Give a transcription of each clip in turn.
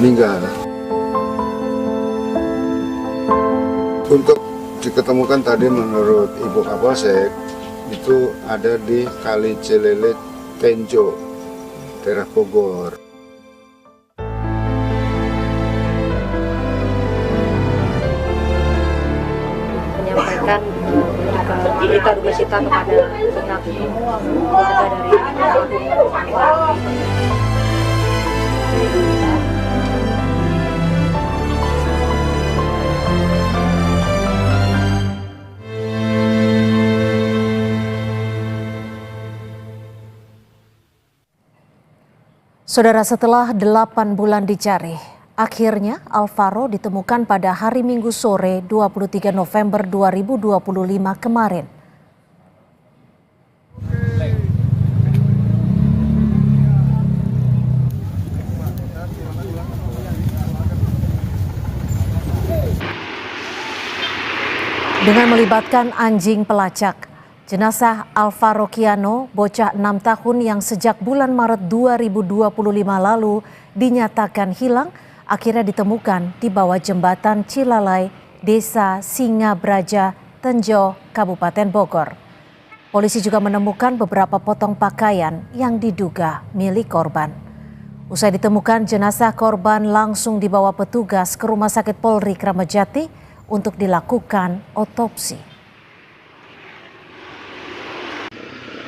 meninggal. Untuk diketemukan tadi menurut Ibu Kapolsek itu ada di Kali Cilele Tenjo, daerah Bogor. Menyampaikan berita duka cita kepada pihak keluarga dari almarhum. Saudara, setelah 8 bulan dicari, akhirnya Alvaro ditemukan pada hari Minggu sore 23 November 2025 kemarin. Dengan melibatkan anjing pelacak, jenazah Alvaro Kiano, bocah 6 tahun yang sejak bulan Maret 2025 lalu dinyatakan hilang, akhirnya ditemukan di bawah jembatan Cilalai, Desa Singabraja, Tenjo, Kabupaten Bogor. Polisi juga menemukan beberapa potong pakaian yang diduga milik korban. Usai ditemukan, jenazah korban langsung dibawa petugas ke Rumah Sakit Polri Kramat Jati untuk dilakukan otopsi.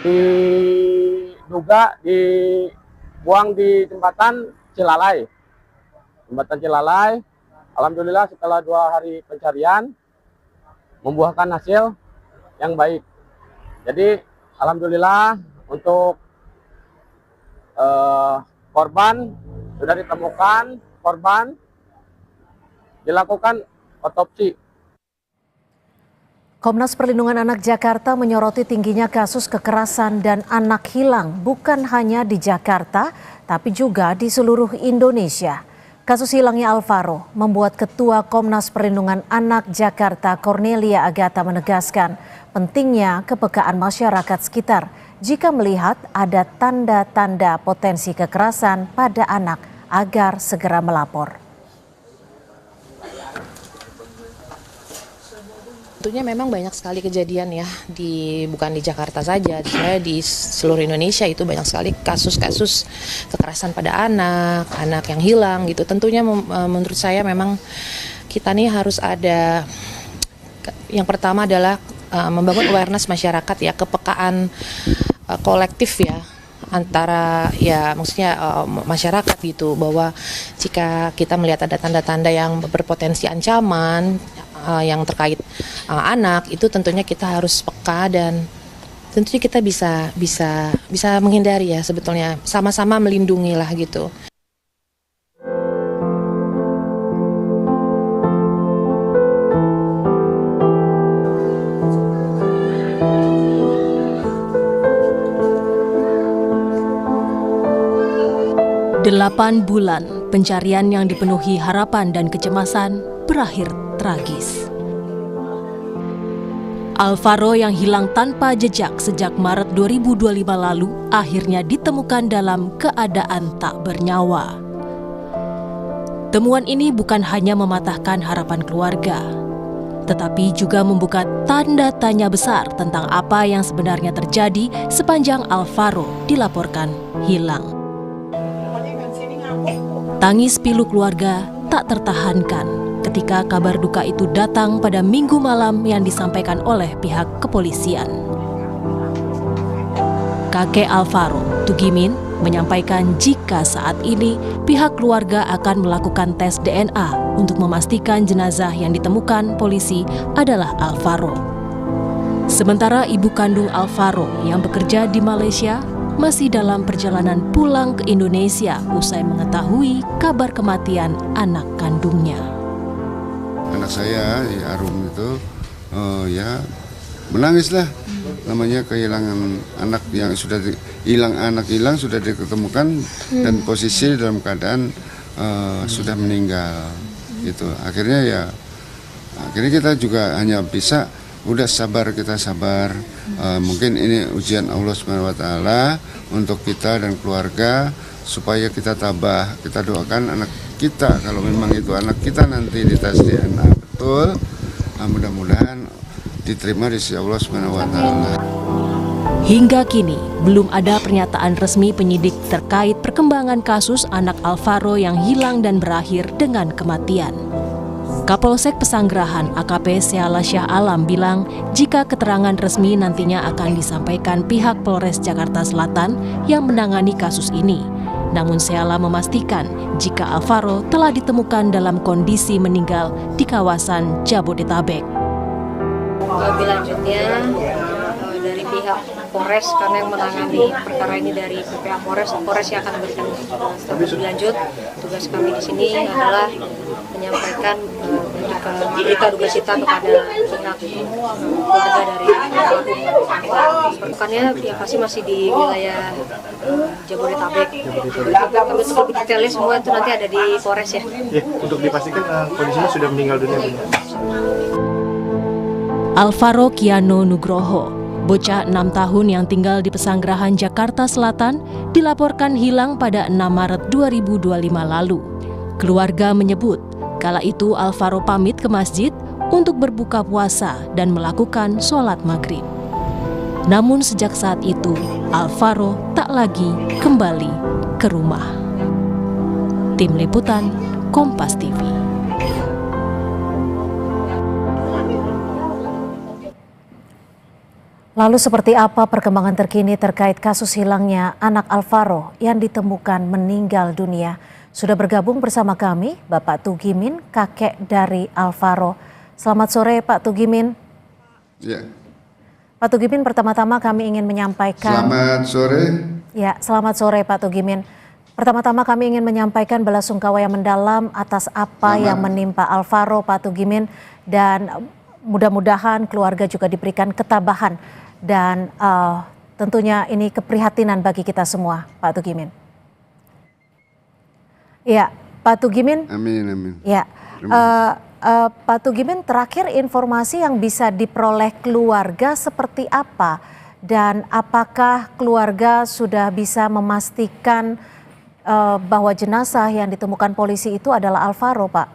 Diduga dibuang di jembatan Cilalai. Jembatan Cilalai, alhamdulillah setelah 2 hari pencarian membuahkan hasil yang baik. Jadi alhamdulillah untuk korban sudah ditemukan, korban dilakukan otopsi. Komnas Perlindungan Anak Jakarta menyoroti tingginya kasus kekerasan dan anak hilang bukan hanya di Jakarta, tapi juga di seluruh Indonesia. Kasus hilangnya Alvaro membuat Ketua Komnas Perlindungan Anak Jakarta Cornelia Agatha menegaskan pentingnya kepekaan masyarakat sekitar jika melihat ada tanda-tanda potensi kekerasan pada anak agar segera melapor. Tentunya memang banyak sekali kejadian ya, bukan di Jakarta saja, sebenarnya di seluruh Indonesia itu banyak sekali kasus-kasus kekerasan pada anak yang hilang gitu. Tentunya menurut saya memang kita nih harus ada, yang pertama adalah membangun awareness masyarakat ya, kepekaan kolektif ya, antara ya maksudnya masyarakat gitu, bahwa jika kita melihat ada tanda-tanda yang berpotensi ancaman yang terkait anak, itu tentunya kita harus peka dan tentunya kita bisa menghindari ya, sebetulnya sama-sama melindungi lah gitu. Delapan bulan pencarian yang dipenuhi harapan dan kecemasan berakhir tragis. Alvaro yang hilang tanpa jejak sejak Maret 2025 lalu akhirnya ditemukan dalam keadaan tak bernyawa. Temuan ini bukan hanya mematahkan harapan keluarga, tetapi juga membuka tanda tanya besar tentang apa yang sebenarnya terjadi sepanjang Alvaro dilaporkan hilang. Tangis pilu keluarga tak tertahankan ketika kabar duka itu datang pada Minggu malam yang disampaikan oleh pihak kepolisian. Kakek Alvaro, Tugimin, menyampaikan jika saat ini pihak keluarga akan melakukan tes DNA untuk memastikan jenazah yang ditemukan polisi adalah Alvaro. Sementara ibu kandung Alvaro yang bekerja di Malaysia masih dalam perjalanan pulang ke Indonesia usai mengetahui kabar kematian anak kandungnya. Anak saya, Arum itu, ya menangislah. Namanya kehilangan anak yang sudah hilang sudah diketemukan dan posisi dalam keadaan sudah meninggal. Gitu. Akhirnya kita juga hanya bisa udah sabar, kita sabar. Mungkin ini ujian Allah SWT untuk kita dan keluarga supaya kita tabah. Kita doakan anak kita, kalau memang itu anak kita nanti dites DNA betul, mudah-mudahan diterima di sisi Allah Subhanahu wa Ta'ala. Hingga kini, belum ada pernyataan resmi penyidik terkait perkembangan kasus anak Alvaro yang hilang dan berakhir dengan kematian. Kapolsek Pesanggerahan AKP Seala Syah Alam bilang jika keterangan resmi nantinya akan disampaikan pihak Polres Jakarta Selatan yang menangani kasus ini. Namun Seala memastikan jika Alvaro telah ditemukan dalam kondisi meninggal di kawasan Jabodetabek. Lebih lanjutnya dari pihak Polres, karena yang menangani perkara ini dari pihak Polres yang akan memberikan status lebih lanjut. Tugas kami di sini adalah menyampaikan berita duga cita kepada pihak keluarga dari pelaku. Perbukaannya ya pasti masih di wilayah Jabodetabek. Tapi untuk lebih detailnya semua itu nanti ada di Polres ya. Ya, untuk dipastikan kondisinya sudah meninggal dunia. Alvaro Kiano Nugroho, bocah 6 tahun yang tinggal di Pesanggerahan, Jakarta Selatan, dilaporkan hilang pada 6 Maret 2025 lalu. Keluarga menyebut, kala itu Alvaro pamit ke masjid untuk berbuka puasa dan melakukan sholat maghrib. Namun sejak saat itu, Alvaro tak lagi kembali ke rumah. Tim Liputan, Kompas TV. Lalu seperti apa perkembangan terkini terkait kasus hilangnya anak Alvaro yang ditemukan meninggal dunia? Sudah bergabung bersama kami Bapak Tugimin, kakek dari Alvaro. Selamat sore Pak Tugimin. Ya. Pak Tugimin, pertama-tama kami ingin menyampaikan... Selamat sore. Ya, selamat sore Pak Tugimin. Pertama-tama kami ingin menyampaikan belasungkawa yang mendalam atas apa yang menimpa Alvaro, Pak Tugimin. Dan mudah-mudahan keluarga juga diberikan ketabahan. Dan tentunya ini keprihatinan bagi kita semua, Pak Tugimin. Ya, Pak Tugimin. Amin, amin. Ya, Pak Tugimin, terakhir informasi yang bisa diperoleh keluarga seperti apa? Dan apakah keluarga sudah bisa memastikan bahwa jenazah yang ditemukan polisi itu adalah Alvaro, Pak?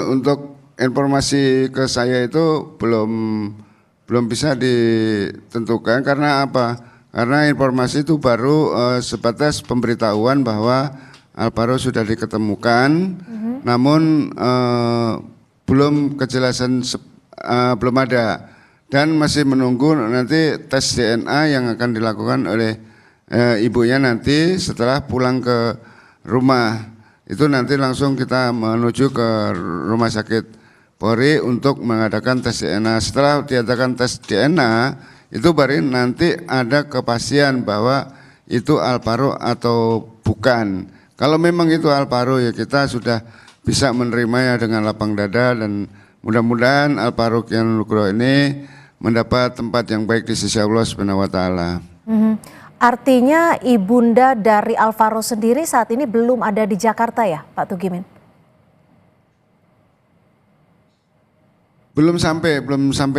Untuk informasi ke saya itu belum bisa ditentukan karena apa? Karena informasi itu baru sebatas pemberitahuan bahwa Alvaro sudah diketemukan, namun belum kejelasan belum ada dan masih menunggu nanti tes DNA yang akan dilakukan oleh ibunya nanti setelah pulang ke rumah. Itu nanti langsung kita menuju ke rumah sakit Polri untuk mengadakan tes DNA. Setelah diadakan tes DNA, itu baru nanti ada kepastian bahwa itu Alvaro atau bukan. Kalau memang itu Alvaro, ya kita sudah bisa menerimanya dengan lapang dada dan mudah-mudahan Alvaro Kiano Nugroho ini mendapat tempat yang baik di sisi Allah Subhanahu wa Ta'ala. Artinya ibunda dari Alvaro sendiri saat ini belum ada di Jakarta ya, Pak Tugimin? Belum sampai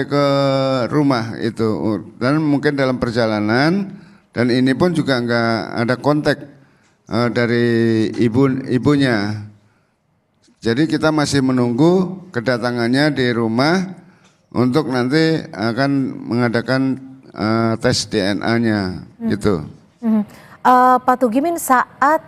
ke rumah itu, dan mungkin dalam perjalanan, dan ini pun juga nggak ada kontak dari ibunya. Jadi kita masih menunggu kedatangannya di rumah untuk nanti akan mengadakan tes DNA-nya gitu. Pak Tugimin, saat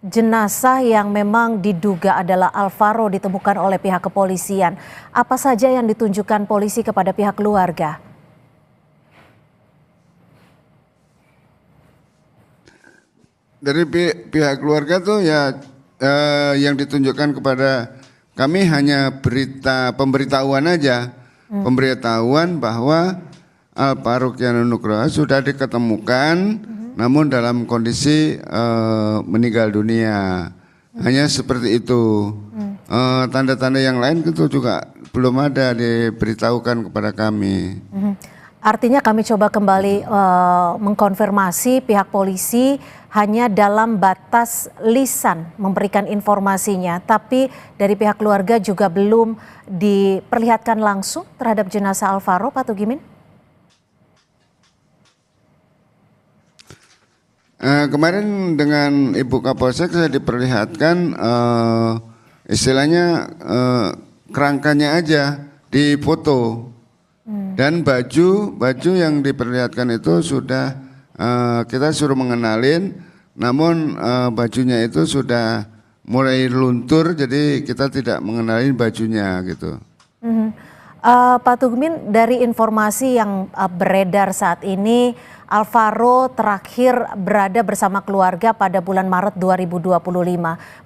jenazah yang memang diduga adalah Alvaro ditemukan oleh pihak kepolisian, apa saja yang ditunjukkan polisi kepada pihak keluarga? Dari pihak keluarga tuh ya yang ditunjukkan kepada kami hanya pemberitahuan aja, pemberitahuan bahwa Alvaro Kiano Nugroho sudah diketemukan, namun dalam kondisi meninggal dunia. Hanya seperti itu. Tanda-tanda yang lain itu juga belum ada diberitahukan kepada kami. Artinya kami coba kembali mengkonfirmasi pihak polisi hanya dalam batas lisan memberikan informasinya, tapi dari pihak keluarga juga belum diperlihatkan langsung terhadap jenazah Alvaro, Pak Tugimin? Kemarin dengan Ibu Kapolsek saya diperlihatkan istilahnya kerangkanya aja dipoto dan baju yang diperlihatkan itu sudah kita suruh mengenalin, namun bajunya itu sudah mulai luntur, jadi kita tidak mengenalin bajunya gitu. Pak Tugmin, dari informasi yang beredar saat ini, Alvaro terakhir berada bersama keluarga pada bulan Maret 2025.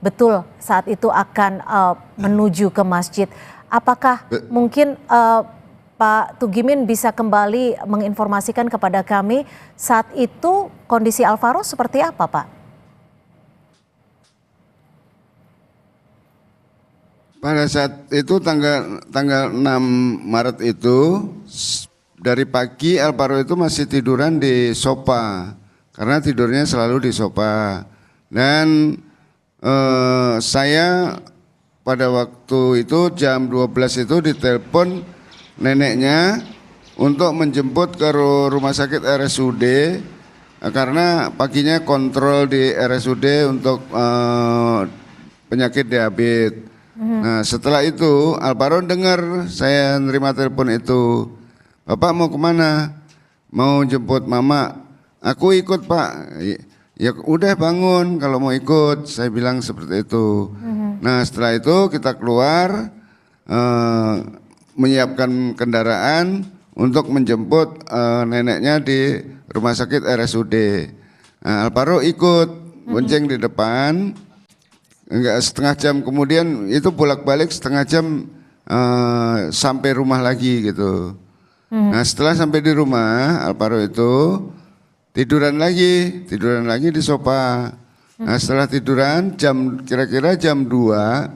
Betul, saat itu akan menuju ke masjid. Apakah mungkin Pak Tugimin bisa kembali menginformasikan kepada kami saat itu kondisi Alvaro seperti apa, Pak? Pada saat itu tanggal 6 Maret itu dari pagi Alvaro itu masih tiduran di sofa karena tidurnya selalu di sofa. Dan saya pada waktu itu jam 12 itu ditelepon neneknya untuk menjemput ke rumah sakit RSUD karena paginya kontrol di RSUD untuk penyakit diabetes. Nah setelah itu Alvaro dengar saya nerima telepon itu, "Bapak mau kemana?" "Mau jemput mama." "Aku ikut, Pak." "Ya udah bangun kalau mau ikut," saya bilang seperti itu. Nah setelah itu kita keluar menyiapkan kendaraan untuk menjemput neneknya di rumah sakit RSUD. Nah, Alvaro ikut bonceng di depan. Enggak, setengah jam kemudian itu bolak-balik setengah jam sampai rumah lagi gitu. Nah setelah sampai di rumah Alvaro itu tiduran lagi di sofa. Nah setelah tiduran kira-kira jam 2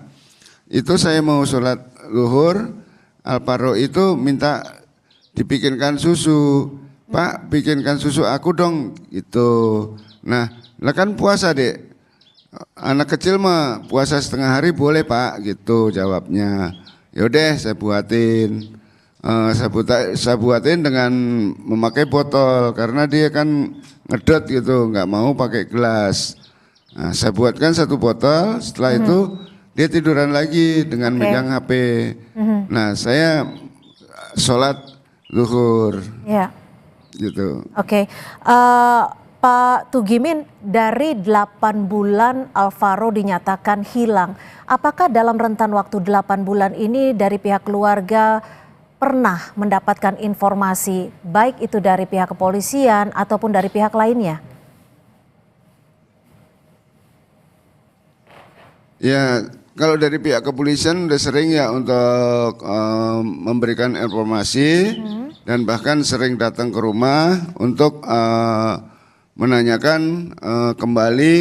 itu saya mau sholat zuhur. Alvaro itu minta dibikinkan susu. "Pak, bikinkan susu aku dong," gitu. Nah lah kan puasa, Dek. "Anak kecil mah puasa setengah hari boleh, Pak," gitu jawabnya. Yaudah saya buatin. Saya buatin dengan memakai botol karena dia kan ngedot gitu, nggak mau pakai gelas. Nah, saya buatkan 1 botol. Setelah itu dia tiduran lagi dengan megang HP. Nah saya sholat zuhur. Ya. Gitu. Oke. Pak Tugimin, dari 8 bulan Alvaro dinyatakan hilang. Apakah dalam rentan waktu 8 bulan ini dari pihak keluarga pernah mendapatkan informasi, baik itu dari pihak kepolisian ataupun dari pihak lainnya? Ya, kalau dari pihak kepolisian udah sering ya untuk memberikan informasi dan bahkan sering datang ke rumah untuk menanyakan kembali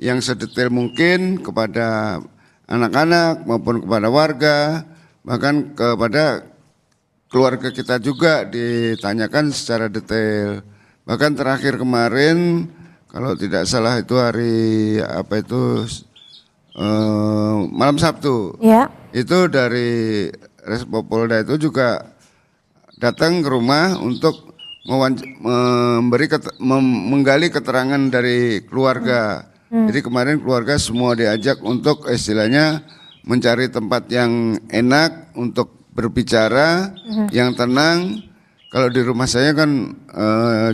yang sedetail mungkin kepada anak-anak maupun kepada warga, bahkan kepada keluarga kita juga ditanyakan secara detail. Bahkan terakhir kemarin kalau tidak salah itu hari malam Sabtu. Ya. Itu dari Respopolda itu juga datang ke rumah untuk menggali keterangan dari keluarga. Jadi kemarin keluarga semua diajak untuk istilahnya mencari tempat yang enak untuk berbicara, yang tenang. Kalau di rumah saya kan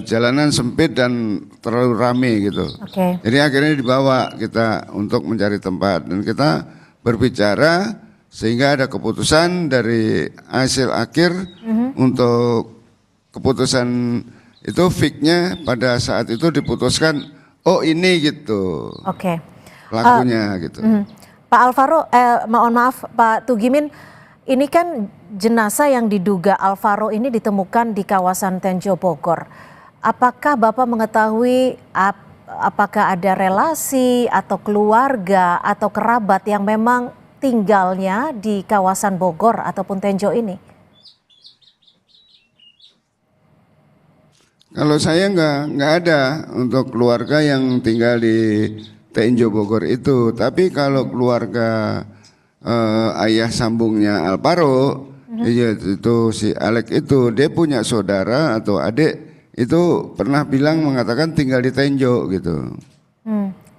jalanan sempit dan terlalu rame gitu. Jadi akhirnya dibawa kita untuk mencari tempat dan kita berbicara sehingga ada keputusan dari hasil akhir untuk keputusan itu fix-nya pada saat itu diputuskan oh ini gitu. Pelakunya gitu. Pak Alvaro, mohon maaf Pak Tugimin, ini kan jenazah yang diduga Alvaro ini ditemukan di kawasan Tenjo Bogor. Apakah Bapak mengetahui apakah ada relasi atau keluarga atau kerabat yang memang tinggalnya di kawasan Bogor ataupun Tenjo ini? Kalau saya nggak ada untuk keluarga yang tinggal di Tenjo Bogor itu. Tapi kalau keluarga ayah sambungnya Alvaro, itu si Alek itu dia punya saudara atau adik itu pernah bilang mengatakan tinggal di Tenjo gitu.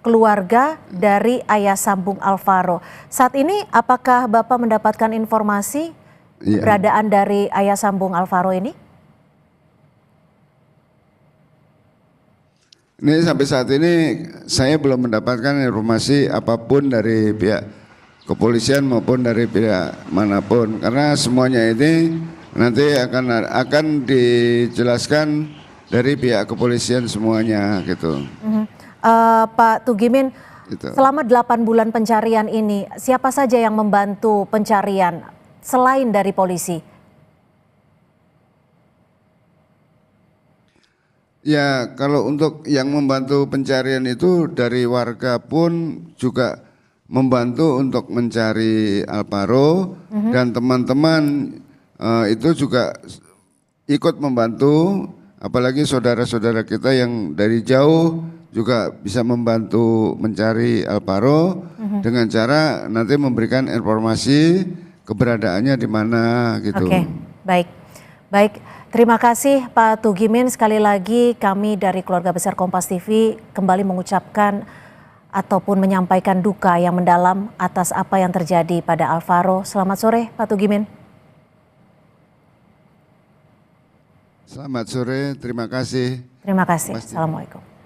Keluarga dari ayah sambung Alvaro. Saat ini apakah Bapak mendapatkan informasi keberadaan dari ayah sambung Alvaro ini? Ini sampai saat ini saya belum mendapatkan informasi apapun dari pihak kepolisian maupun dari pihak manapun, karena semuanya ini nanti akan dijelaskan dari pihak kepolisian semuanya gitu. Pak Tugimin, Gitu. selama 8 bulan pencarian ini siapa saja yang membantu pencarian selain dari polisi? Ya, kalau untuk yang membantu pencarian itu dari warga pun juga membantu untuk mencari Alvaro, dan teman-teman itu juga ikut membantu, apalagi saudara-saudara kita yang dari jauh juga bisa membantu mencari Alvaro dengan cara nanti memberikan informasi keberadaannya di mana gitu. Oke, baik. Terima kasih Pak Tugimin. Sekali lagi kami dari keluarga besar Kompas TV kembali mengucapkan ataupun menyampaikan duka yang mendalam atas apa yang terjadi pada Alvaro. Selamat sore Pak Tugimin. Selamat sore, terima kasih. Terima kasih. Assalamualaikum.